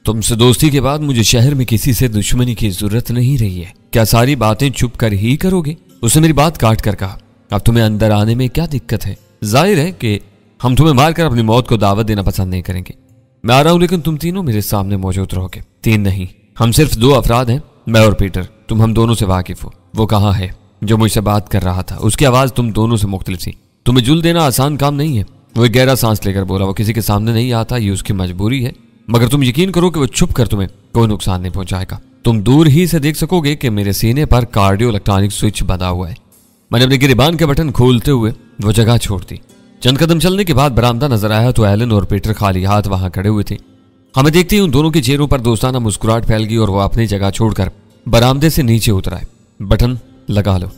तुमसे दोस्ती के बाद मुझे शहर में किसी से दुश्मनी की जरूरत नहीं रही है। क्या सारी बातें छुप कर ही करोगे? उसने मेरी बात काट कर कहा। अब तुम्हें अंदर आने में क्या दिक्कत है? जाहिर है कि हम तुम्हें मारकर अपनी मौत को दावत देना पसंद नहीं करेंगे। मैं आ रहा हूं, लेकिन तुम तीनों मेरे सामने मौजूद रहोगे। 3 नहीं, हम सिर्फ 2 अफराद हैं, मैं और पीटर। तुम हम दोनों से वाकिफ हो। वो कहाँ है जो मुझसे बात कर रहा था? उसकी आवाज तुम दोनों से मुख्तलिफ थी। तुम्हें जुल देना आसान काम नहीं है। वो एक गहरा सांस लेकर बोला। वो किसी के सामने नहीं आता, ये उसकी मजबूरी है, मगर तुम यकीन करो कि वो छुप कर तुम्हें कोई नुकसान नहीं पहुंचाएगा। तुम दूर ही से देख सकोगे कि मेरे सीने पर कार्डियो इलेक्ट्रॉनिक स्विच बंधा हुआ है। मैंने अपने गिरेबान के बटन खोलते हुए वो जगह छोड़ दी। चंद कदम चलने के बाद बरामदा नजर आया तो एलन और पीटर खाली हाथ वहां खड़े हुए थे। हमें देखते ही उन दोनों के चेहरों पर दोस्ताना मुस्कुराहट फैल गई और वो अपनी जगह छोड़कर बरामदे से नीचे उतर आए। बटन लगा लो।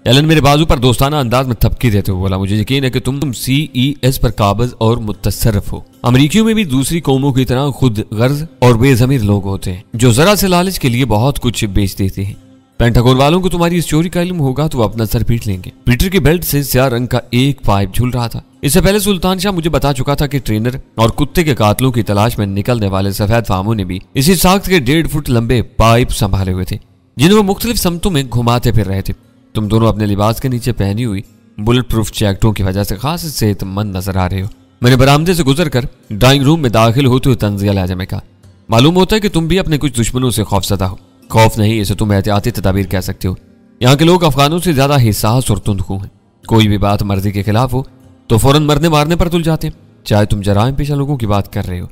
एलन मेरे बाजू पर दोस्ताना अंदाज में थपकी देते हुए बोला, मुझे यकीन है कि तुम CES पर काबिज और मुतसर्रफ हो। अमरीकियों में भी दूसरी कौमों की तरह खुद गर्ज और बेजमीर लोग होते हैं जो जरा से लालच के लिए बहुत कुछ बेच देते हैं। पेंटागन वालों को तुम्हारी इस चोरी का इल्म होगा तो वो अपना सर पीट लेंगे। पीटर की बेल्ट से स्याह रंग का एक पाइप झूल रहा था। इससे पहले सुल्तान शाह मुझे बता चुका था कि ट्रेनर और कुत्ते के कातलों की तलाश में निकलने वाले सफेद फामों ने भी इसी साख्त के 1.5 फुट लंबे पाइप संभाले हुए थे, जिन्हें वो मुख्तलिफ समतों में घुमाते फिर रहे थे। तुम दोनों अपने लिबास के नीचे पहनी हुई बुलेट प्रूफ जैकेटों की वजह से खास सेहतमंद नजर आ रहे हो। मैंने बरामदे से गुजरकर ड्राइंग रूम में दाखिल होते हुए तंजिया लहजे में कहा, मालूम होता है कि तुम भी अपने कुछ दुश्मनों से खौफजदा हो। खौफ नहीं, इसे तुम एहतियाती तदाबीर कह सकते हो। यहाँ के लोग अफगानों से ज्यादा हिसास और तुंदखू हैं। कोई भी बात मर्जी के खिलाफ हो तो फौरन मरने मारने पर तुल जाते हैं, चाहे तुम जराइम पेशा लोगों की बात कर रहे हो।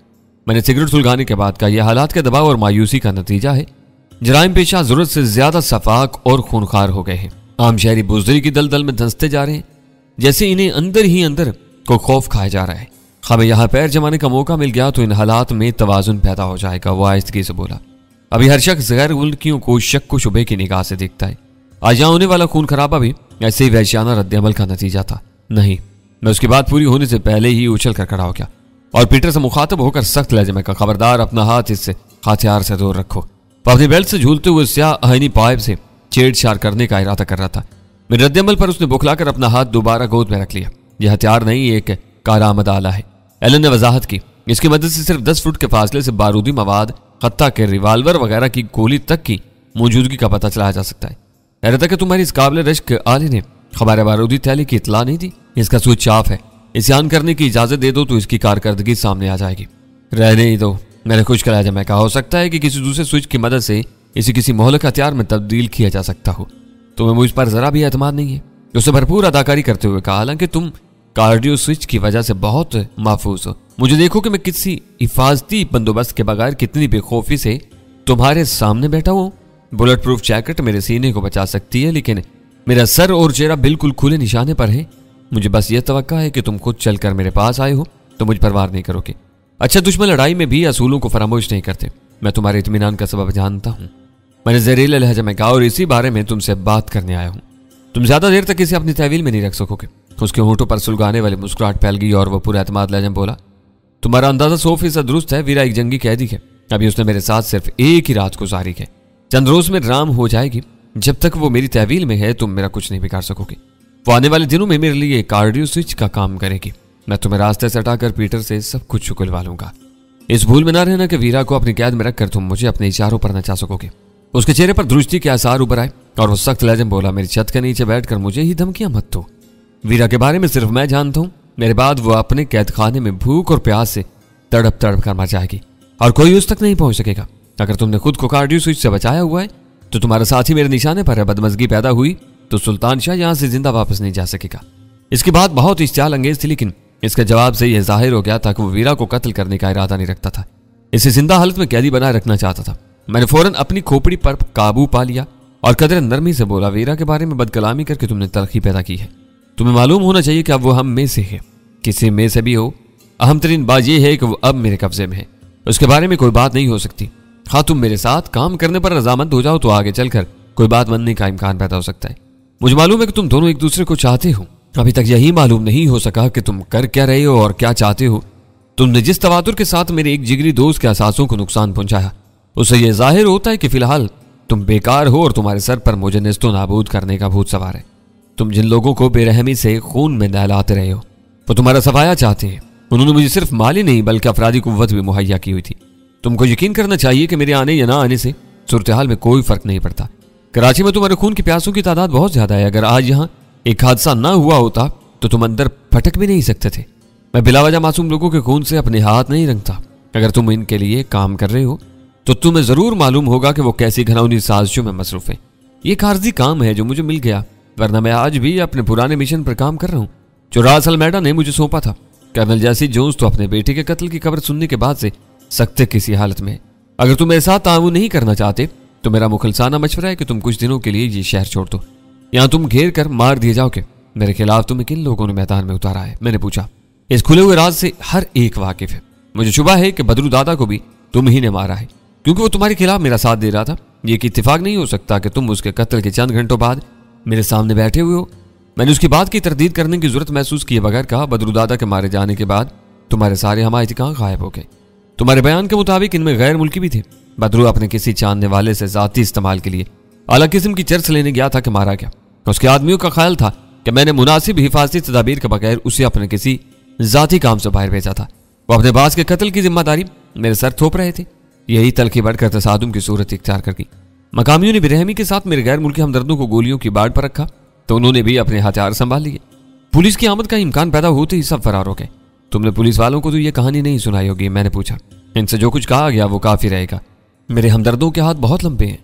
मैंने सिगरेट सुलगाने के बाद कहा, यह हालात के दबाव और मायूसी का नतीजा है। जराइम पेशा जरूरत से ज्यादा सफाक और खूनखार हो गए हैं। आम शहरी बुजदरी की दलदल में धंसते जा रहे हैं, जैसे इन्हें अंदर ही अंदर को खौफ खाया जा रहा है। हमें यहाँ पैर जमाने का मौका मिल गया तो इन हालात में तवाजुन पैदा हो जाएगा। वो आहिस्तगी से बोला। अभी हर शख्स गैर मुल्कियों को शक को शुबे की निगाह से देखता है। आज यहाँ होने वाला खून खराबा भी ऐसे ही वहशियाना रद्द-ए-अमल का नतीजा था। नहीं, मैं उसकी बात पूरी होने से पहले ही उछल कर खड़ा हो गया और पीटर से मुखातब होकर सख्त लहजे में कहा, खबरदार, अपना हाथ इससे हथियार से दूर रखो। वो अपनी बेल्ट से झूलते हुए स्याह अहनी पाइप से छेड़छाड़ करने का इरादा कर रहा था। मेरे रद्द-ए-अमल पर उसने बुखलाकर अपना हाथ दोबारा गोद में रख लिया। यह हथियार नहीं, एक कारामद आला है। एलन ने वजाहत की, इसकी मदद से सिर्फ 10 फुट के फासले से बारूदी मवाद, हत्ता के रिवाल्वर वगैरह की गोली तक की मौजूदगी का पता चलाया जा सकता है। हैरत है कि तुम्हारी इस काबिल रश्क आले ने हमारे बारूदी थैले की इतला नहीं दी। इसका स्विच ऑफ है, इसे ऑन करने की इजाजत दे दो तो इसकी कारकर्दगी सामने आ जाएगी। रहने ही दो, मैंने खुश कराया जब मैं कहा, हो सकता है कि किसी दूसरे स्विच की मदद से इसे किसी मोहलक हथियार में तब्दील किया जा सकता हो। तुम्हें मुझ पर जरा भी एतमाद नहीं है। उससे भरपूर अदाकारी करते हुए कहा, हालांकि तुम कार्डियो स्विच की वजह से बहुत महफूज हो। मुझे देखो कि मैं किसी हिफाजती बंदोबस्त के बगैर कितनी बेखौफी से तुम्हारे सामने बैठा हूं। बुलेट प्रूफ जैकेट मेरे सीने को बचा सकती है, लेकिन मेरा सर और चेहरा बिल्कुल खुले निशाने पर है। मुझे बस यह तवक्का है कि तुम खुद चलकर मेरे पास आए हो तो मुझ पर वार नहीं करोगे। अच्छा, दुश्मन लड़ाई में भी असूलों को फरामोश नहीं करते। मैं तुम्हारे इत्मीनान का सबब जानता हूं। मैंने जहरीले लहजे में कहा, और इसी बारे में तुमसे बात करने आया हूं। तुम ज्यादा देर तक इसे अपनी तहवील में नहीं रख सकोगे। उसके होंठों पर सुलगाने वाली मुस्कुराहट फैल गई और वह पूरा एतमाद लहजे में बोला, तुम्हारा अंदाजा 100% दुरुस्त है। वीरा एक जंगी कैदी है। अभी उसने मेरे साथ सिर्फ एक ही रात गुजारी है। चंद रोज में राम हो जाएगी। जब तक वो मेरी तहवील में है तुम मेरा कुछ नहीं बिगाड़ सकोगे। वो आने वाले दिनों में मेरे लिए कार्डियो स्विच का काम करेगी। मैं तुम्हें रास्ते से हटाकर पीटर से सब कुछ चुकलवा लूंगा। इस भूल में ना रहना कि वीरा को अपनी कैद में रखकर तुम मुझे अपने इशारों पर नचा सकोगे। उसके चेहरे पर दुरुस्ती के आसार उभर आए और वो सख्त लहजे में बोला, मेरी छत के नीचे बैठकर मुझे ही धमकियां मत दो। वीरा के बारे में सिर्फ मैं जानता हूं। मेरे बाद वो अपने कैद खाने में भूख और प्यास से तड़प तड़प कर मर जाएगी और कोई उस तक नहीं पहुंच सकेगा। अगर तुमने खुद को कार्डियो स्विच से बचाया हुआ है तो तुम्हारा साथी मेरे निशाने पर है। बदमजगी पैदा हुई तो सुल्तान शाह यहां से जिंदा वापस नहीं जा सकेगा। इसकी बात बहुत इश्तियाल अंगेज थी, लेकिन इसके जवाब से यह जाहिर हो गया था कि वो वीरा को कत्ल करने का इरादा नहीं रखता था। इसे जिंदा हालत में कैदी बनाए रखना चाहता था। मैंने फौरन अपनी खोपड़ी पर काबू पा लिया और कदर नरमी से बोला, वीरा के बारे में बदकलामी करके तुमने तलखी पैदा की है। तुम्हें मालूम होना चाहिए कि अब वो हम में से है। किसी में से भी हो, अहम तरीन बात यह है कि वो अब मेरे कब्जे में है। उसके बारे में कोई बात नहीं हो सकती। हाँ, तुम मेरे साथ काम करने पर रजामंद हो जाओ तो आगे चलकर कोई बात बनने का इम्कान पैदा हो सकता है। मुझे मालूम है कि तुम दोनों एक दूसरे को चाहते हो। अभी तक यही मालूम नहीं हो सका कि तुम कर क्या रहे हो और क्या चाहते हो। तुमने जिस तवातुर के साथ मेरे एक जिगरी दोस्त के असासों को नुकसान पहुंचाया, उससे यह जाहिर होता है कि फिलहाल तुम बेकार हो और तुम्हारे सर पर मुझे निस्तो नाबूद करने का भूत सवार है। तुम जिन लोगों को बेरहमी से खून में नहलाते रहे हो वो तुम्हारा सफाया चाहते हैं। उन्होंने मुझे सिर्फ माली नहीं बल्कि अफराधी कुव्वत भी मुहैया की हुई थी। तुमको यकीन करना चाहिए कि मेरे आने या ना आने से सूरत हाल में कोई फर्क नहीं पड़ता। कराची में तुम्हारे खून के प्यासों की तादाद बहुत ज्यादा है। अगर आज यहाँ एक हादसा ना हुआ होता तो तुम अंदर फटक भी नहीं सकते थे। मैं बिलावजह मासूम लोगों के खून से अपने हाथ नहीं रंगता। अगर तुम इनके लिए काम कर रहे हो तो तुम्हें जरूर मालूम होगा कि वो कैसी घिनौनी साजिशों में मसरूफ है। ये एक आर्जी काम है जो मुझे मिल गया, वरना मैं आज भी अपने पुराने मिशन पर काम कर रहा हूँ जो रास अलमेडा ने मुझे सौंपा था। कर्नल जैसी जोन्स तो अपने बेटे के कत्ल की खबर सुनने के बाद से सख्त किसी हालत में। अगर तुम ऐसा ताउन नहीं करना चाहते तो मेरा मुखलसाना मशवरा है कि तुम कुछ दिनों के लिए ये शहर छोड़ दो। यहाँ तुम घेर कर मार दिए जाओगे। मेरे खिलाफ तुम्हें किन लोगों ने मैदान में उतारा है? मैंने पूछा। इस खुले हुए राज से हर एक वाकिफ है। मुझे शुबा है कि बदरू दादा को भी तुम ही ने मारा है, क्योंकि वो तुम्हारे खिलाफ मेरा साथ दे रहा था। ये कि इत्तेफाक नहीं हो सकता कि तुम उसके कत्ल के चंद घंटों बाद मेरे सामने बैठे हुए हो। मैंने उसकी बात की तरदीद करने की जरूरत महसूस किए बगैर कहा, बदरू दादा के मारे जाने के बाद तुम्हारे सारे हमायती कहाँ गायब हो गए? तुम्हारे बयान के मुताबिक इनमें गैर मुल्की भी थे। बदरू अपने किसी चांदने वाले से जाती इस्तेमाल के लिए अलग किस्म की चर्च लेने गया था कि मारा गया। उसके आदमियों का ख्याल था कि मैंने मुनासिब हिफाजती तदाबीर के बगैर उसे अपने किसी जाती काम से बाहर भेजा था। वो अपने बास के कत्ल की जिम्मेदारी मेरे सर थोप रहे थे। यही तलखी बढ़कर तसादुम की सूरत इख्तियार कर गई। मकामियों ने बेरहमी के साथ मेरे गैर मुल्की हमदर्दों को गोलियों की बाढ़ पर रखा तो उन्होंने भी अपने हथियार संभाल लिए। पुलिस की आमद का इम्कान पैदा होते ही सब फरार हो गए। तुमने पुलिस वालों को तो ये कहानी नहीं सुनाई होगी। मैंने पूछा। इनसे जो कुछ कहा गया वो काफी रहेगा। मेरे हमदर्दों के हाथ बहुत लंबे हैं।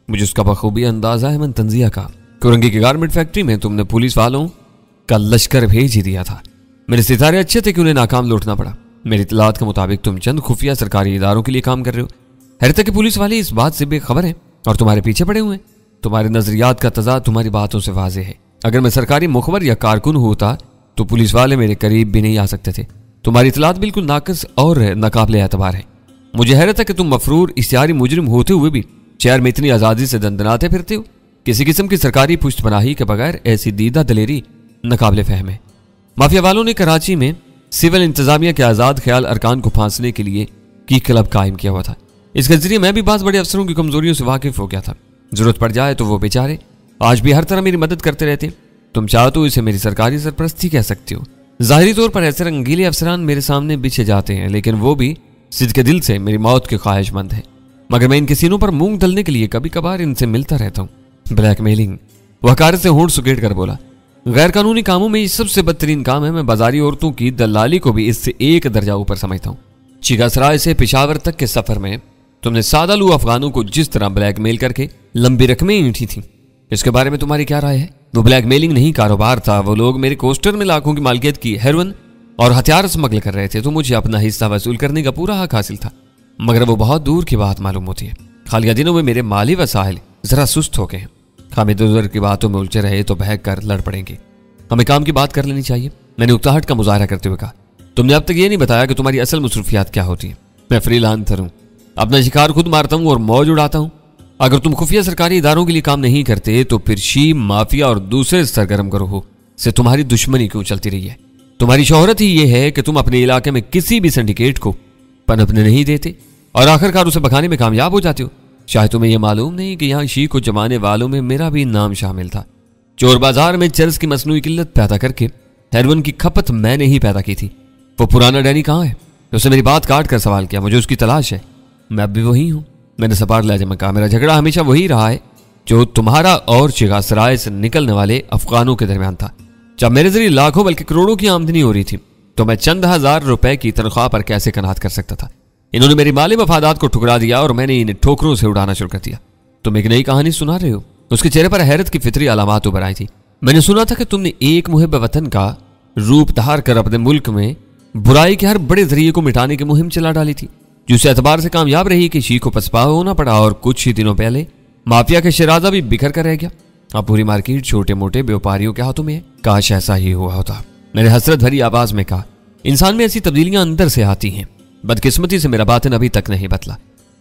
मुझे उसका बखूबी अंदाजा है। मन तंजिया का कुरंगी की गारमेंट फैक्ट्री में तुमने पुलिस वालों का लश्कर भेज ही दिया था। मेरे सितारे अच्छे थे कि उन्हें नाकाम लौटना पड़ा। मेरी इतलात के मुताबिक तुम चंद खुफिया सरकारी इदारों के लिए काम कर रहे हो। हैरत के पुलिस वाले इस बात से बेखबर हैं और तुम्हारे पीछे पड़े हुए हैं। तुम्हारे नजरियात का तजाद तुम्हारी बातों से वाज़ेह है। अगर मैं सरकारी मुखबर या कारकुन होता तो पुलिस वाले मेरे करीब भी नहीं आ सकते थे। तुम्हारी इतलात बिल्कुल नाकस और नाकाबिले एतबार है। मुझे हैरत है कि तुम मफरूर इश्तिहारी मुजरिम होते हुए भी शहर में इतनी आज़ादी से दंदनाते फिरते हो। किसी किस्म की सरकारी पुष्टपनाही के बगैर ऐसी दीदा दलेरी नाकाबिले फहम है। माफिया वालों ने कराची में सिविल इंतजामिया के आज़ाद ख्याल अरकान को फांसने के लिए की क्लब कायम किया हुआ था। इसके जरिए मैं भी बास बड़े अफसरों की कमजोरियों से वाकिफ हो गया था। जरूरत पड़ जाए तो वो बेचारे आज भी हर तरह मेरी मदद करते रहते। तुम चाहो तो इसे मेरी सरकारी सरपरस्ती कह सकती हो। जाहिरी तौर पर ऐसे रंगीले अफसरान मेरे सामने बिछे जाते हैं, लेकिन वो भी सिद्ध के दिल से मेरी मौत के ख्वाहिशमंद है। मगर मैं इनके सीनों पर मूंग दलने के लिए कभी कभार इनसे मिलता रहता हूँ। ब्लैकमेलिंग। वकालत से होंठ सुकेट कर बोला। गैर कानूनी कामों में ये सबसे बदतरीन काम है। मैं बाजारी औरतों की दलाली को भी इससे एक दर्जा ऊपर समझता हूँ। चिगासराय से पेशावर तक के सफर में तुमने सादालू अफगानों को जिस तरह ब्लैकमेल करके लंबी रकमें ईंटी थी, इसके बारे में तुम्हारी क्या राय है? वो ब्लैकमेलिंग नहीं, कारोबार था। वो लोग मेरे कोस्टर में लाखों की मालिकियत की हेरोइन और हथियार स्मगल कर रहे थे, तो मुझे अपना हिस्सा वसूल करने का पूरा हक हासिल था। मगर वो बहुत दूर की बात मालूम होती है। हालिया दिनों में मेरे माली वसाइल जरा सुस्त हो गए हैं। हम इधर उधर की बातों में उलझे रहे तो बहक कर लड़ पड़ेंगे। हमें काम की बात कर लेनी चाहिए। मैंने उकताहट का मुजाहरा करते हुए कहा। तुमने अब तक ये नहीं बताया कि तुम्हारी असल मसरूफियात क्या होती है। मैं फ्रीलांसर हूँ, अपना शिकार खुद मारता हूँ और मौज उड़ाता हूँ। अगर तुम खुफिया सरकारी इदारों के लिए काम नहीं करते तो फिर शी, माफिया और दूसरे सरगर्म गिरोह से तुम्हारी दुश्मनी क्यों चलती रही है? तुम्हारी शोहरत ही यह है कि तुम अपने इलाके में किसी भी सिंडिकेट को पनपने नहीं देते और आखिरकार उसे भगाने में कामयाब हो जाते हो। शायद तुम्हें यह मालूम नहीं कि यहाँ शी को जमाने वालों में मेरा भी नाम शामिल था। चोर बाजार में चर्च की मसनूई किल्लत पैदा करके हेरोइन की खपत मैंने ही पैदा की थी। वो पुराना डैनी कहाँ है? उसने मेरी बात काट कर सवाल किया। मुझे उसकी तलाश है। मैं अब भी वही हूँ। मैंने सपाट लहजे में कहा। मेरा झगड़ा हमेशा वही रहा है जो तुम्हारा और चिगासराय से निकलने वाले अफगानों के दरमियान था। जब मेरे जरिए लाखों बल्कि करोड़ों की आमदनी हो रही थी तो मैं चंद हजार रुपए की तनख्वाह पर कैसे कनात कर सकता था? इन्होंने मेरी माली मफादात को ठुकरा दिया और मैंने इन्हें ठोकरों से उड़ाना शुरू कर दिया। तुम एक नई कहानी सुना रहे हो। उसके चेहरे पर हैरत की फितरी अलामात उभर आई थी। मैंने सुना था कि तुमने एक मुहिब वतन का रूप धार कर अपने मुल्क में बुराई के हर बड़े जरिए को मिटाने की मुहिम चला डाली थी, जिस एतबार से कामयाब रही कि शी को पसपा होना पड़ा और कुछ ही दिनों पहले माफिया के शराजा भी बिखर कर रह गया। अब पूरी मार्केट छोटे मोटे व्यापारियों के हाथों में है। काश ऐसा ही हुआ होता। मैंने हसरत भरी आवाज में कहा। इंसान में ऐसी तब्दीलियां अंदर से आती हैं। बदकिस्मती से मेरा बातिन अभी तक नहीं बदला।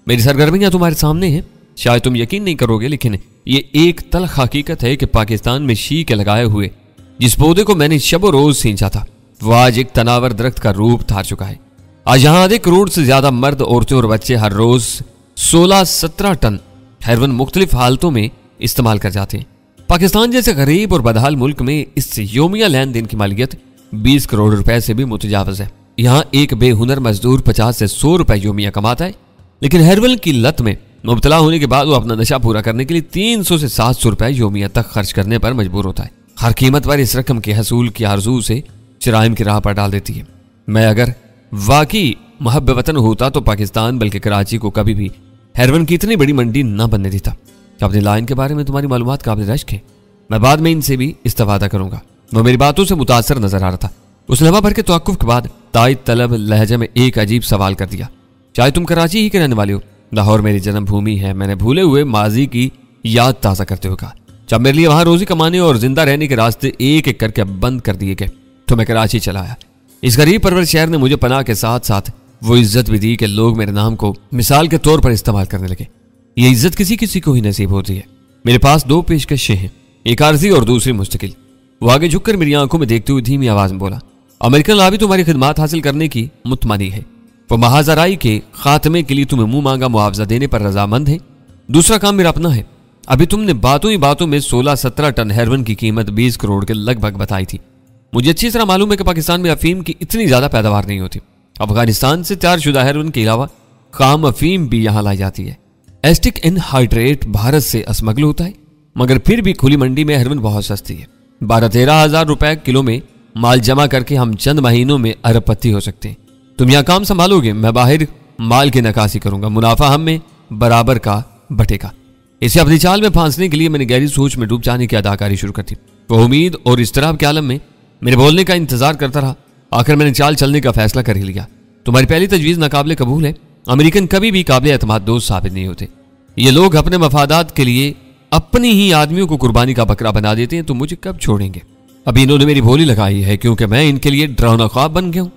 मेरी सरगर्मियां तुम्हारे सामने हैं। शायद तुम यकीन नहीं करोगे, लेकिन ये एक तल्ख हकीकत है कि पाकिस्तान में शी के लगाए हुए जिस पौधे को मैंने शबो रोज सींचा था वो आज एक तनावर दरख्त का रूप धार चुका है। आज यहाँ आधे करोड़ से ज्यादा मर्द, औरतें और बच्चे हर रोज 16-17 टन हेरोइन मुख्तलिफ हालतों में इस्तेमाल कर जाते हैं। पाकिस्तान जैसे गरीब और बदहाल मुल्क में इस योमिया लेन देन की मालियत 20 करोड़ रुपए से भी मुतजावज है। यहाँ एक बेहुनर मजदूर 50 से 100 रुपए योमिया कमाता है लेकिन हेरोइन की लत में मुब्तला होने के बाद वो अपना नशा पूरा करने के लिए 300 से 700 रुपए योमिया तक खर्च करने पर मजबूर होता है। हर कीमत पर इस रकम के हसूल की आरजू से जराइम की राह पर डाल देती है। मैं अगर वाकई मुहब्ब वतन होता तो पाकिस्तान बल्कि कराची को कभी भी हेरोइन की इतनी बड़ी मंडी न बनने देता। अपनी लाइन के बारे में तुम्हारी मालूमात काबिल रश्क है। मैं बाद में इनसे भी इस्तेफादा करूंगा। वो मेरी बातों से मुतासर नजर आ रहा था। उसने हवा भर के तवक्कुफ के बाद ताइद तलब लहजे में एक अजीब सवाल कर दिया, चाहे तुम कराची ही के रहने वाले हो? लाहौर मेरी जन्मभूमि है। मैंने भूले हुए माजी की याद ताज़ा करते हुए कहा, जब मेरे लिए वहां रोजी कमाने और जिंदा रहने के रास्ते एक एक करके बंद कर दिए गए तो मैं कराची चला आया। इस गरीब परवर शहर ने मुझे पनाह के साथ साथ वो इज्जत भी दी कि लोग मेरे नाम को मिसाल के तौर पर इस्तेमाल करने लगे। ये इज्जत किसी किसी को ही नसीब होती है। मेरे पास 2 पेशकशें हैं, एक आर्जी और दूसरी मुस्तकिल। वो आगे झुककर मेरी आंखों में देखते हुए धीमी आवाज में बोला, अमेरिकन लॉबी तुम्हारी खिदमत हासिल करने की मुतमनी है। वो महाजराई के खात्मे के लिए तुम्हें मुंह मांगा मुआवजा देने पर रजामंद है। दूसरा काम मेरा अपना है। अभी तुमने बातों ही बातों में 16-17 टन हेरोइन की कीमत 20 करोड़ के लगभग बताई थी। मुझे अच्छी तरह मालूम है कि पाकिस्तान में अफीम की इतनी ज्यादा पैदावार नहीं होती। अफगानिस्तान से तैयारशुदा हेरोइन के अलावा खाम अफीम भी यहां लाई जाती है। एस्टिक एनहाइड्रेट भारत से स्मगल होता है, मगर फिर भी खुली मंडी में हेरोइन बहुत सस्ती है। 12-13 हजार रुपए किलो में माल जमा करके हम चंद महीनों में अरबपति हो सकते हैं। तुम यहाँ काम संभालोगे, मैं बाहर माल की नकासी करूंगा। मुनाफा हम में बराबर का बटेगा। इसे अपनी चाल में फांसने के लिए मैंने गहरी सोच में डूब जाने की अदाकारी शुरू कर दी। वो उम्मीद और इस्तराब के आलम में मेरे बोलने का इंतजार करता रहा। आखिर मैंने चाल चलने का फैसला कर ही लिया। तुम्हारी पहली तजवीज नाकाबिले कबूल है। अमेरिकन कभी भी काबिल एतमाद दोस्त साबित नहीं होते। ये लोग अपने मफादात के लिए अपनी ही आदमियों को कुर्बानी का बकरा बना देते हैं, तो मुझे कब छोड़ेंगे? अभी इन्होंने मेरी बोली लगाई है क्योंकि मैं इनके लिए डरावना ख्वाब बन गया हूं।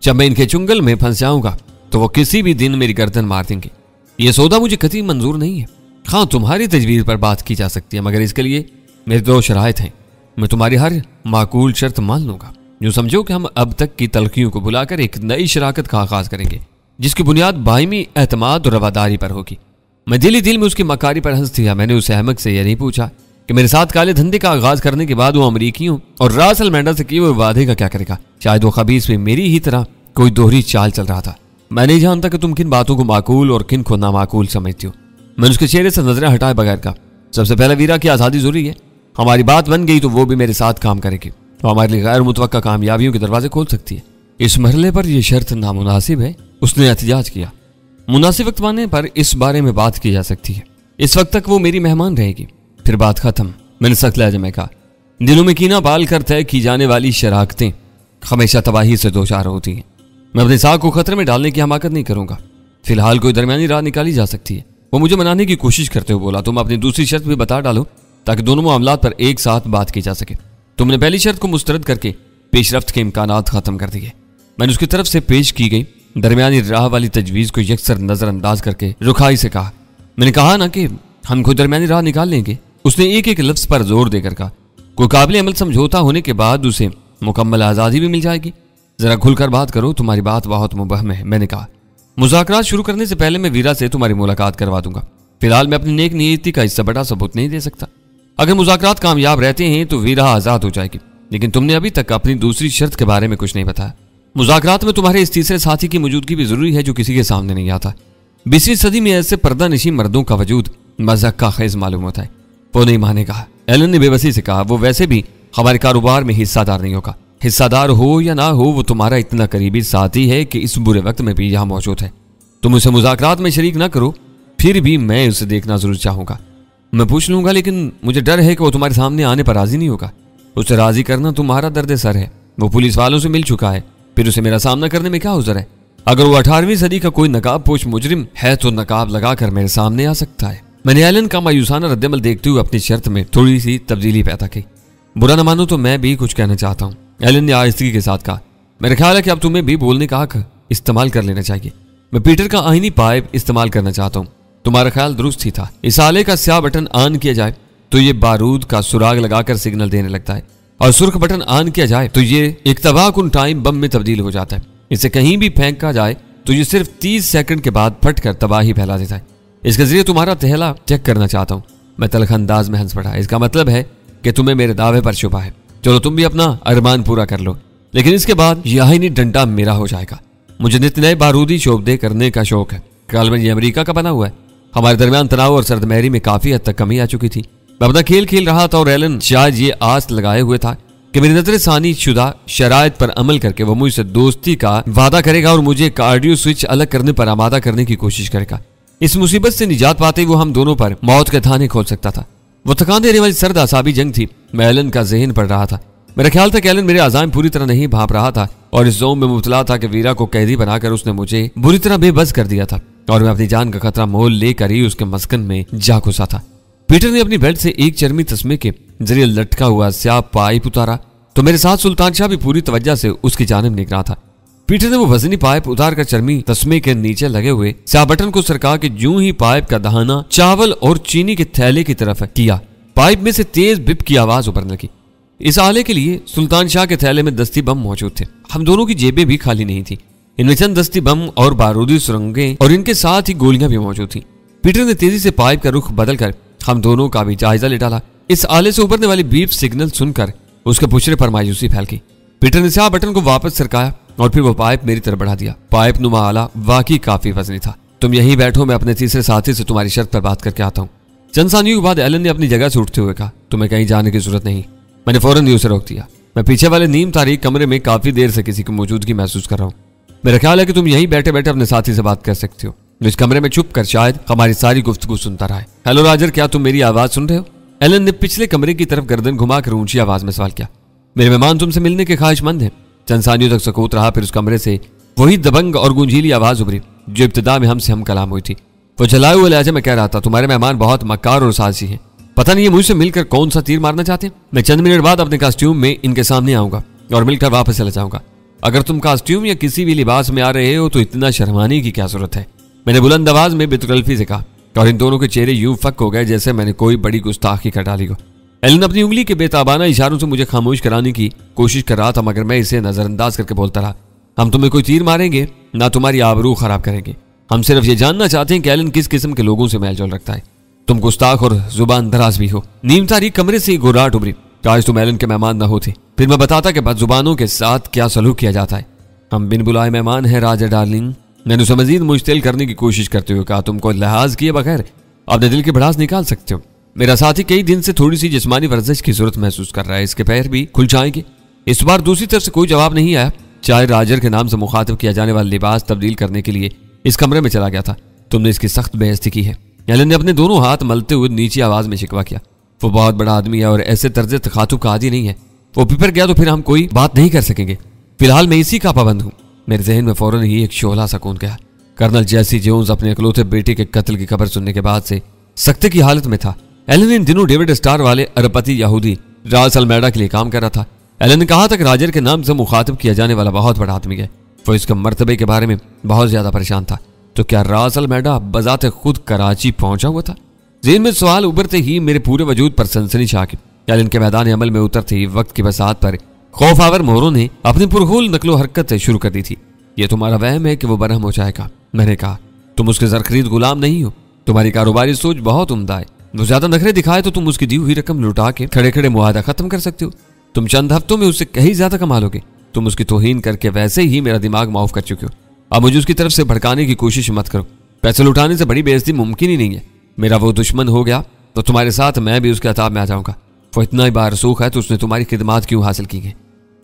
जब मैं इनके चुंगल में फंस जाऊंगा तो वो किसी भी दिन मेरी गर्दन मार देंगे। ये सौदा मुझे कतई मंजूर नहीं है। हाँ, तुम्हारी तजवीज पर बात की जा सकती है, मगर इसके लिए मेरी 2 शराइत हैं। मैं तुम्हारी हर माकूल शर्त मान लूंगा। जो समझो कि हम अब तक की तलखियों को बुलाकर एक नई शराकत का आगाज करेंगे, जिसकी बुनियाद बायमी एतमाद और रवादारी पर होगी। मैं दिल ही दिल में उसकी मकारी पर हंस दिया। मैंने उसे अहमक से यह नहीं पूछा कि मेरे साथ काले धंधे का आगाज करने के बाद वो अमरीकियों और रास अल मैंडा से किए हुए वादे का क्या करेगा। शायद वो खबीस में मेरी ही तरह कोई दोहरी चाल चल रहा था। मैं नहीं जानता कि तुम किन बातों को माकूल और किन को नामाकूल समझती हो। मैंने उसके चेहरे से नजरें हटाए बगैर कहा, सबसे पहले वीरा की आज़ादी जरूरी है। हमारी बात बन गई तो वो भी मेरे साथ काम करेगी और हमारे लिए गैर मुतवक्का कामयाबियों के दरवाजे खोल सकती है। इस मरहले पर यह शर्त नामुनासिब है, उसने एहतजाज किया। मुनासिब वक्त आने पर इस बारे में बात की जा सकती है। इस वक्त तक वो मेरी मेहमान रहेगी, फिर बात खत्म। मैंने सख्त लहजे में कहा, दिलों में कीना पाल कर तय की जाने वाली शराकतें हमेशा तबाही से दो चार होती हैं। मैं अपने साख को खतरे में डालने की हमाकत नहीं करूंगा। फिलहाल कोई दरमियानी राह निकाली जा सकती है। वो मुझे मनाने की कोशिश करते हुए बोला, तुम अपनी दूसरी शर्त भी बता डालो ताकि दोनों मामलात पर एक साथ बात की जा सके। तुमने पहली शर्त को मुस्तरद करके पेशरफ्त के इम्कानात खत्म कर दिए। मैंने उसकी तरफ से पेश की गई दरमियानी राह वाली तजवीज़ को यकसर नजरअंदाज करके रुखाई से कहा, मैंने कहा ना कि हम कोई दरमियानी राह निकाल लेंगे। उसने एक एक लफ्ज पर जोर देकर कहा, कोई काबिल अमल समझौता होने के बाद उसे मुकम्मल आज़ादी भी मिल जाएगी। जरा खुलकर बात करो, तुम्हारी बात बहुत मुबहम है। मैंने कहा, मुज़ाकरात शुरू करने से पहले मैं वीरा से तुम्हारी मुलाकात करवा दूंगा। फिलहाल मैं अपनी नेक नीयती का इससे बड़ा सबूत नहीं दे सकता। अगर मुज़ाकरात कामयाब रहते हैं तो वीरा आज़ाद हो जाएगी, लेकिन तुमने अभी तक अपनी दूसरी शर्त के बारे में कुछ नहीं बताया। मुज़ाकरात में तुम्हारे इस तीसरे साथी की मौजूदगी भी जरूरी है जो किसी के सामने नहीं आता। 20वीं सदी में ऐसे पर्दा नशी मर्दों का वजूद मज़ाक का खेज मालूम होता है। वो नहीं मानेगा। एलन ने बेबसी से कहा, वो वैसे भी हमारे कारोबार में हिस्सादार नहीं होगा। हिस्सादार हो या ना हो, वो तुम्हारा इतना करीबी साथी है कि इस बुरे वक्त में भी यहाँ मौजूद है। तुम उसे मुज़ाकरात में शरीक ना करो, फिर भी मैं उसे देखना जरूर चाहूंगा। मैं पूछ लूंगा, लेकिन मुझे डर है कि वो तुम्हारे सामने आने पर राजी नहीं होगा। उसे राजी करना तुम्हारा दर्द सर है। वो पुलिस वालों से मिल चुका है, फिर उसे मेरा सामना करने में क्या उज़र है। अगर वो 18वीं सदी का कोई नकाब पोश मुजरिम है तो नकाब लगाकर मेरे सामने आ सकता है। मैंने एलन का मायूसाना रद्दमल देखते हुए अपनी शर्त में थोड़ी सी तब्दीली पैदा की। बुरा न मानो तो मैं भी कुछ कहना चाहता हूँ, एलन ने आहिस्तगी के साथ कहा। मेरा ख्याल है कि अब तुम्हें भी बोलने का हक इस्तेमाल कर लेना चाहिए। मैं पीटर का आईनी पाइप इस्तेमाल करना चाहता हूँ। तुम्हारा ख्याल दुरुस्त ही था। इस आले का स्याह बटन ऑन किया जाए तो ये बारूद का सुराग लगाकर सिग्नल देने लगता है, और सुर्ख बटन ऑन किया जाए तो ये एक तबाहकुन टाइम बम में तब्दील हो जाता है। इसे कहीं भी फेंका जाए तो ये सिर्फ 30 सेकंड के बाद फटकर तबाही फैला देता है। इसके जरिए तुम्हारा तहला चेक करना चाहता हूँ। मैं तलख अंदाज में हंस पड़ा। इसका मतलब है कि तुम्हें मेरे दावे पर शुबा है। चलो तुम भी अपना अरमान पूरा कर लो, लेकिन इसके बाद यह आईनी डंडा मेरा हो जाएगा। मुझे नित नए बारूदी शोबदे करने का शौक है। कालबन ये अमेरिका का बना हुआ है। हमारे दरमियान तनाव और सर्दमहरी में काफी हद तक कमी आ चुकी थी। मैं अपना खेल खेल रहा था और एलन शायद ये आस लगाए हुए था कि मेरी नजर सानी शुदा शराइत पर अमल करके वो मुझसे दोस्ती का वादा करेगा और मुझे कार्डियो स्विच अलग करने पर आमादा करने की कोशिश करेगा। इस मुसीबत से निजात पाते वो हम दोनों पर मौत के थाने खोल सकता था। वो थकान देने वाली सर्द आसाबी जंग थी। मैं एलन का जहन पढ़ रहा था। मेरा ख्याल था कि एलन मेरे अज़ाइम पूरी तरह नहीं भाप रहा था और इस जोम में मुब्तला था कि वीरा को कैदी बनाकर उसने मुझे बुरी तरह बेबस कर दिया था और मैं अपनी जान का खतरा मोल लेकर ही उसके मस्कन में जा घुसा था। पीटर ने अपनी बेल्ट से एक चर्मी तस्मे के जरिए लटका हुआ स्याह पाइप उतारा तो मेरे साथ सुल्तान शाह भी पूरी तवज्जो से उसकी जानिब निगरान था। पीटर ने वो वजनी पाइप उतार कर चर्मी तस्मे के नीचे लगे हुए स्याह बटन को सरका के यूं ही पाइप का दहाना चावल और चीनी के थैले की तरफ किया। पाइप में से तेज बिप की आवाज उभरने लगी। इस आले के लिए सुल्तान शाह के थैले में दस्ती बम मौजूद थे। हम दोनों की जेबें भी खाली नहीं थी। इनमें चंद दस्ती बम और बारूदी सुरंगें और इनके साथ ही गोलियां भी मौजूद थी। पीटर ने तेजी से पाइप का रुख बदलकर हम दोनों का भी जायजा ले डाला। इस आले से उभरने वाली बीप सिग्नल सुनकर उसके पुछरे पर मायूसी फैल गई। पीटर ने स्याह बटन को वापस सरकाया और फिर वो पाइप मेरी तरफ बढ़ा दिया। पाइप नुमा आला वाकई काफी वजनी था। तुम यहीं बैठो, मैं अपने तीसरे साथी से तुम्हारी शर्त पर बात करके आता हूँ। चंद सानियों के बाद एलन ने अपनी जगह से उठते हुए कहा, तुम्हें कहीं जाने की जरूरत नहीं। मैंने फौरन ही उसे रोक दिया। मैं पीछे वाले नीम तारीख कमरे में काफी देर से किसी की मौजूदगी महसूस कर रहा हूँ। मेरा ख्याल है कि तुम यहीं बैठे बैठे अपने साथी से बात कर सकते हो, इस कमरे में छुप कर शायद हमारी सारी गुफ्तगू सुनता रहा है। हेलो राजर, क्या तुम मेरी आवाज सुन रहे हो? एलन ने पिछले कमरे की तरफ गर्दन घुमाकर ऊंची आवाज में सवाल किया। मेरे मेहमान तुमसे मिलने के ख्वाहिशमंद हैं। चंद सानियों तक सकूत रहा, फिर उस कमरे से वही दबंग और गूंजीली आवाज उभरी जो इब्तिदा में हमसे हम कलाम हुई थी। वो जलाए हुए लहजे में कह रहा था, तुम्हारे मेहमान बहुत मक्कार और साहसी हैं। पता नहीं ये मुझसे मिलकर कौन सा तीर मारना चाहते हैं। मैं चंद मिनट बाद अपने कॉस्ट्यूम में इनके सामने आऊंगा और मिलकर वापस चला जाऊंगा। अगर तुम कॉस्ट्यूम या किसी भी लिबास में आ रहे हो तो इतना शर्माने की क्या जरूरत है? मैंने बुलंद आवाज में बेतकल्फी से कहा और इन दोनों के चेहरे यूं फक हो गए जैसे मैंने कोई बड़ी गुस्ताखी कर डाली हो। एलन अपनी उंगली के बेताबाना इशारों से मुझे खामोश कराने की कोशिश कर रहा था, मगर मैं इसे नजरअंदाज करके बोलता रहा, हम तुम्हें कोई तीर मारेंगे ना तुम्हारी आबरू खराब करेंगे। हम सिर्फ ये जानना चाहते हैं कि एलन किस किस्म के लोगों से मेलजोल रखता है। तुम गुस्ताख और जुबान दराज भी हो। नीम तारीख कमरे से गुर्राहट उभरी, काश तुम एलन के मेहमान न होते, फिर मैं बताता कि बदजुबानों के साथ क्या सलूक किया जाता है। हम बिन बुलाए मेहमान हैं राजा डार्लिंग। मैंने उसे मजीद मुश्तिल करने की कोशिश करते हुए कहा, तुमको लिहाज किए बगैर अपने दिल की भड़ास निकाल सकते हो। मेरा साथी कई दिन से थोड़ी सी जिस्मानी वर्जिश की जरूरत महसूस कर रहा है, इसके पैर भी खुल जाएंगे। इस बार दूसरी तरफ से कोई जवाब नहीं आया। चाहे राजर के नाम से मुखातिब किया जाने वाला लिबास तब्दील करने के लिए इस कमरे में चला गया था। तुमने इसकी सख्त बेइज्जती की है। एलन ने अपने दोनों हाथ मलते हुए नीची आवाज में शिकवा किया। वो बहुत बड़ा आदमी है और ऐसे तर्ज तखातुब का आदी नहीं है। वो पिपर गया तो फिर हम कोई बात नहीं कर सकेंगे। फिलहाल मैं इसी का पाबंद हूँ। मेरे जहन में फौरन ही एक शोला सा कूद गया। कर्नल जैसी जोन्स अपने इकलौते बेटे के कत्ल की खबर सुनने के बाद से सख्ते की हालत में था। एलन इन दिनों डेविड स्टार वाले अरबपति यहूदी रास अल्मेडा के लिए काम कर रहा था। एलन ने कहा था कि राजर के नाम से मुखातिब किया जाने वाला बहुत बड़ा आदमी है। वो इसके मर्तबे के बारे में बहुत ज्यादा परेशान था। तो क्या रास अल्मेडा बजाते खुद कराची पहुंचा हुआ था? जेन में सवाल उभरते ही मेरे पूरे वजूद पर सनसनी छा गई। एलन के मैदान अमल में उतरते ही वक्त की बसात पर खौफावर मोहरों ने अपनी पुरहुल नकलो हरकत शुरू कर दी थी। ये तुम्हारा वहम है कि वो बरहम हो जाएगा। मैंने कहा, तुम उसके जरखरीद गुलाम नहीं हो। तुम्हारी कारोबारी सोच बहुत उम्दा है। वो ज्यादा नखरे दिखाए तो तुम उसकी दी हुई रकम लुटा के खड़े खड़े मुआहदा खत्म कर सकते हो। तुम चंद हफ्तों में उससे कहीं ज्यादा कमा लोगे। तुम उसकी तौहीन करके वैसे ही मेरा दिमाग माफ कर चुके हो। अब मुझे उसकी तरफ से भड़काने की कोशिश मत करो। पैसे लुटाने से बड़ी बेइज्जती मुमकिन ही नहीं है। मेरा वो दुश्मन हो गया तो तुम्हारे साथ मैं भी उसके अताब में आ जाऊंगा। वो इतना ही बारसूख है तो उसने तुम्हारी खिदमात क्यों हासिल की है?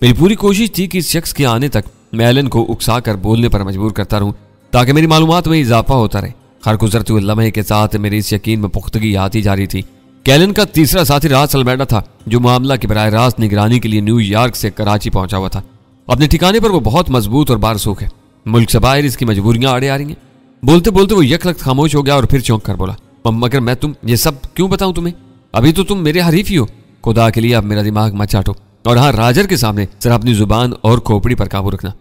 मेरी पूरी कोशिश थी कि इस शख्स के आने तक मैं एलन को उकसा कर बोलने पर मजबूर करता रहूं ताकि मेरी मालूमात में इजाफा होता रहे। हर गुजरते हुए लम्हे के साथ मेरी इस यकीन में पुख्तगी आती जा रही थी। एलन का तीसरा साथी रास अल्मेडा था जो मामला की बराह रास्त निगरानी के लिए न्यूयॉर्क से कराची पहुंचा हुआ था। अपने ठिकाने पर वो बहुत मजबूत और बारसूख है। मुल्क से बाहर इसकी मजबूरियां आड़े आ रही हैं। बोलते बोलते वो यकलख्त खामोश हो गया और फिर चौंक कर बोला, मगर मैं तुम ये सब क्यों बताऊं तुम्हें? अभी तो तुम मेरे हरीफ ही हो। खुदा के लिए अब मेरा दिमाग मत चाटो और हाँ, राजर के सामने जरा अपनी जुबान और खोपड़ी पर काबू रखना।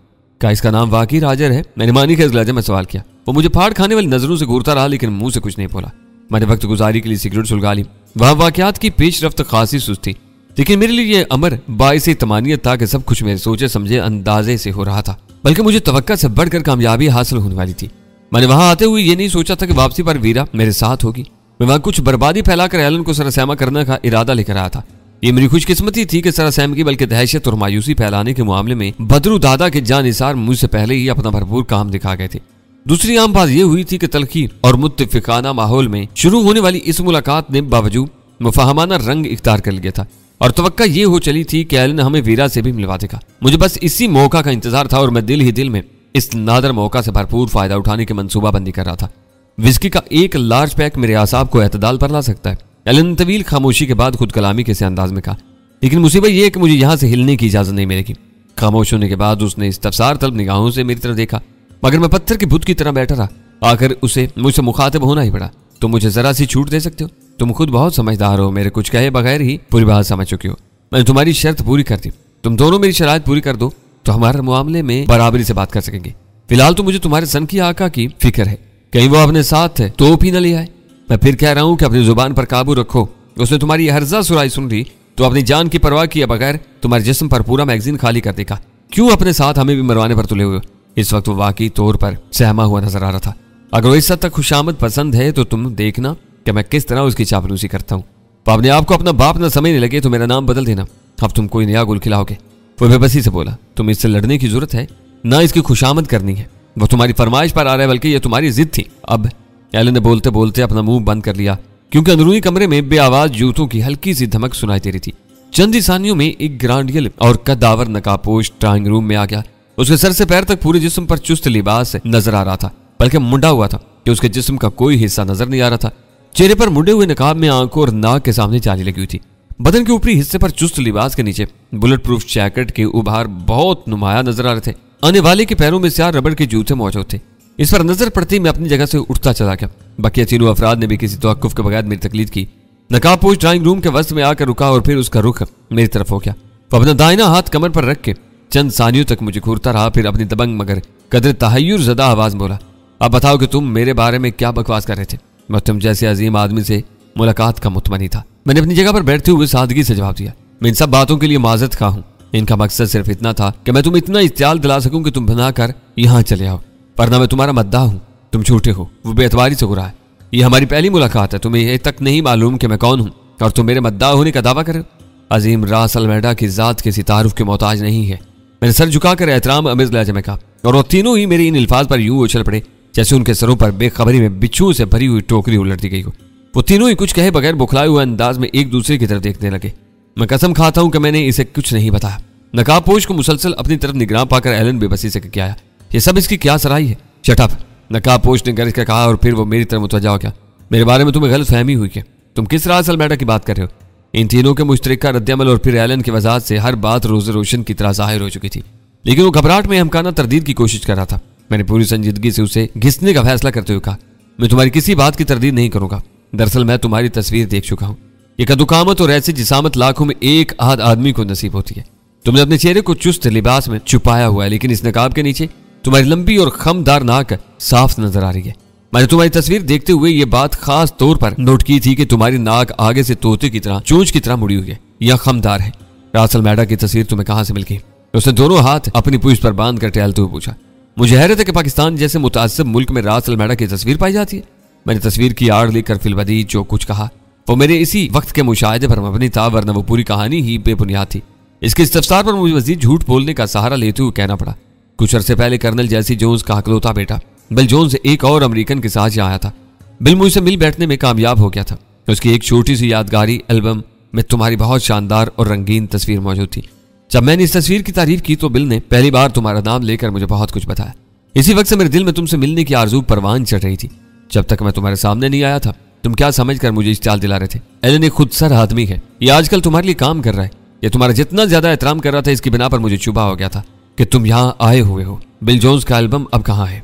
क्या इसका नाम वाकई राजर है? मैंने मानी के लहजे में सवाल किया। वो मुझे फाड़ खाने वाली नजरों से घूरता रहा लेकिन मुंह से कुछ नहीं बोला। मैंने वक्त गुजारी के लिए सिगरेट सुलगा ली। वहां वाकयात की पेशरफ्त खासी सुस्त थी लेकिन मेरे लिए यह अमर बाइस तमानियत था कि सब कुछ मेरे सोचे समझे अंदाजे से हो रहा था, बल्कि मुझे तवक्का से बढ़कर कामयाबी हासिल होने वाली थी। मैंने वहां आते हुए ये नहीं सोचा था कि वापसी पर वीरा मेरे साथ होगी। मैं वहां कुछ बर्बादी फैलाकर एलन को सरसैमा करने का इरादा लेकर आया था। ये मेरी खुशकिस्मती थी कि सरसैम की बल्कि दहशत और मायूसी फैलाने के मामले में बदरू दादा के जानिसार मुझसे पहले ही अपना भरपूर काम दिखा गए थे। दूसरी आम बात यह हुई थी कि तलखी और मुत्तफिकाना माहौल में शुरू होने वाली इस मुलाकात ने बावजूद मुफाहमाना रंग इख्तियार कर लिया था और तवक्का ये हो चली थी कि एलन हमें वीरा से भी मिलवा देगा। मुझे बस इसी मौका का इंतजार था और मैं दिल ही दिल में इस नादर मौका से भरपूर फायदा उठाने की मंसूबाबंदी कर रहा था। विस्की का एक लार्ज पैक मेरे आसाब को एतदाल पर ला सकता है, एलन ने तवील खामोशी के बाद खुद कलामी के से अंदाज में कहा, लेकिन मुसीबत यह है कि मुझे यहां से हिलने की इजाजत नहीं मिलेगी। खामोश होने के बाद उसने इस्तफसार तलब निगाहों से मेरी तरफ देखा, मगर मैं पत्थर के बुत की तरह बैठा रहा। आखिर उसे मुझसे मुखातिब होना ही पड़ा। तुम मुझे जरा सी छूट दे सकते हो? तुम खुद बहुत समझदार हो, मेरे कुछ कहे बगैर ही पूरी बात समझ चुके हो। मैंने तुम्हारी शर्त पूरी कर दी, तुम दोनों मेरी शराइत पूरी कर दो तो हमारे मामले में बराबरी से बात कर सकेंगे। फिलहाल तो मुझे तुम्हारे सन की आका की फिक्र है, कहीं वो अपने साथ तोप ही न ले आए। मैं फिर कह रहा हूं कि अपनी जुबान पर काबू रखो। उसने तुम्हारी हर्जा सुराई सुन ली तो अपनी जान की परवाह किए बगैर तुम्हारे जिस्म पर पूरा मैगजीन खाली कर देगा। क्यों अपने साथ हमें भी मरवाने पर तुले हुए? इस वक्त वो वाकई तौर पर सहमा हुआ नजर आ रहा था। अगर वो इस हद तक खुशामद पसंद है तो तुम देखना कि मैं किस तरह उसकी चापलूसी करता हूँ। तो अपने आप को अपना बाप न समझने लगे तो मेरा नाम बदल देना। अब तुम कोई नया गुल खिलाओगे। वो बेबसी से बोला, तुम इससे लड़ने की जरूरत है ना इसकी खुशामद करनी है। वो तुम्हारी फरमाइश पर आ रहा है, बल्कि ये तुम्हारी जिद थी। अब एलन ने बोलते बोलते अपना मुंह बंद कर लिया क्योंकि अंदरूनी कमरे में बेआवाज जूतों की हल्की सी धमक सुनाई दे रही थी। चंद ही सानियों में एक ग्रांडियल और कद्दावर नकाबपोश ड्राइंग रूम में आ गया। उसके सर से पैर तक पूरे जिस्म पर चुस्त लिबास नजर आ रहा था, बल्कि मुंडा हुआ था कि उसके जिस्म का कोई हिस्सा नजर नहीं आ रहा था। चेहरे पर मुंडे हुए नकाब में आंखों और नाक के सामने जाली लगी हुई थी। बदन के ऊपरी हिस्से पर चुस्त लिबास के नीचे बुलेट प्रूफ जैकेट के उभार बहुत नुमाया नजर आ रहे थे। आने वाले के पैरों में स्याह रबड़ के जूते मौजूद थे। इस पर नजर पड़ती मैं अपनी जगह से उठता चला गया। बाकी तीनों अफराद ने भी किसी तवक्कुफ के बगैर मेरी तकलीद की। नकाबपोश ड्राइंग रूम के वस्त में आकर रुका और फिर उसका रुख मेरी तरफ हो गया। वो अपना दाहिना हाथ कमर पर रख के चंद सानियों तक मुझे घूरता रहा, फिर अपनी दबंग मगर कदर तहय्युर ज़दा आवाज बोला, अब बताओ कि तुम मेरे बारे में क्या बकवास कर रहे थे? मैं तुम जैसे अजीम आदमी से मुलाकात का मुतमनी था। मैंने अपनी जगह पर बैठते हुए सादगी से जवाब दिया, मैं इन सब बातों के लिए माजरत खा हूँ। इनका मकसद सिर्फ इतना था कि मैं तुम इतना इत्याल दिला सकूं कि तुम बनाकर यहाँ चले आओ, वरना मैं तुम्हारा मद्दा हूँ। तुम झूठे हो, वो बेअतबारी से गुरा है। ये हमारी पहली मुलाकात है, तुम्हें ये तक नहीं मालूम कि मैं कौन हूँ और तुम मेरे मद्दा होने का दावा कर रहे हो। अजीम रास अलमेडा की जात किसी तारुफ के मोहताज नहीं है। मैंने सर झुकाकर एहतराम अमेज लहजे में कहा और वो तीनों ही मेरे इन अल्फाज पर यूं उछल पड़े जैसे उनके सरों पर बेखबरी में बिच्छू से भरी हुई टोकरी उलट दी गई हो। वो तीनों ही कुछ कहे बगैर बुखलाए हुए अंदाज में एक दूसरे की तरफ देखने लगे। मैं कसम खाता हूं कि मैंने इसे कुछ नहीं बताया। नकाबपोश को मुसलसल अपनी तरफ निगरान पाकर एलन बेबसी से क्या आया, ये सब इसकी क्या सराही है? चटअप, नकाबपोश ने गरज कर कहा और फिर वो मेरी तरफ मुतवज्जा हो गया। मेरे बारे में तुम्हें गलत फहमी हुई है। तुम किस रास अलमेडा की बात कर रहे हो? इन तीनों के मुश्तरका रद्दअमल और फिर एलन की वजाहत से हर बात रोज़ रोशन की तरह जाहिर हो चुकी थी, लेकिन वो घबराहट में हमकाना तरदीद की कोशिश कर रहा था। मैंने पूरी संजीदगी से उसे घिसने का फैसला करते हुए कहा, मैं तुम्हारी किसी बात की तरदीद नहीं करूंगा। दरअसल मैं तुम्हारी तस्वीर देख चुका हूँ। ये कदुकामत और ऐसी जिसामत लाखों में एक आध आदमी को नसीब होती है। तुमने अपने चेहरे को चुस्त लिबास में छुपाया हुआ है, लेकिन इस नकाब के नीचे तुम्हारी लंबी और खमदार नाक साफ नजर आ रही है। मैंने तुम्हारी तस्वीर देखते हुए ये बात खास तौर पर नोट की थी कि तुम्हारी नाक आगे से तोते की तरह, चोंच की तरह मुड़ी हुई है या खमदार है। रास अलमेडा की तस्वीर तुम्हें कहां से मिल गई? उसने दोनों हाथ अपनी पूंछ पर बांध कर टहलते हुए पूछा। मुझे हैरत है कि पाकिस्तान जैसे मुतासिब मुल्क में रास अलमेडा की तस्वीर पाई जाती है। मैंने तस्वीर की आड़ लेकर फिलबदी जो कुछ कहा वो मेरे इसी वक्त के मुशाहिदे पर मबनी था, वरना वो पूरी कहानी ही बेबुनियाद थी। इसके इस्तफसार पर मुझे मजीद झूठ बोलने का सहारा लेते हुए कहना पड़ा। कुछ अरसे पहले कर्नल जैसी जोन्स का हकलौता बेटा बिल जोन्स एक और अमेरिकन के साथ यहाँ आया था। बिल मुझसे मिल बैठने में कामयाब हो गया था। उसकी एक छोटी सी यादगारी एल्बम में तुम्हारी बहुत शानदार और रंगीन तस्वीर मौजूद थी। जब मैंने इस तस्वीर की तारीफ की तो बिल ने पहली बार तुम्हारा नाम लेकर मुझे बहुत कुछ बताया। इसी वक्त से मेरे दिल में तुमसे मिलने की आरजू परवान चढ़ रही थी। जब तक मैं तुम्हारे सामने नहीं आया था तुम क्या समझकर मुझे इस्तेमाल दिला रहे थे? एलन एक खुद सर आदमी है, ये आजकल तुम्हारे लिए काम कर रहा है। ये तुम्हारा जितना ज्यादा एहतराम कर रहा था इसकी बिना पर मुझे चुभा हो गया था कि तुम यहाँ आए हुए हो। बिल जोन्स का एल्बम अब कहाँ है?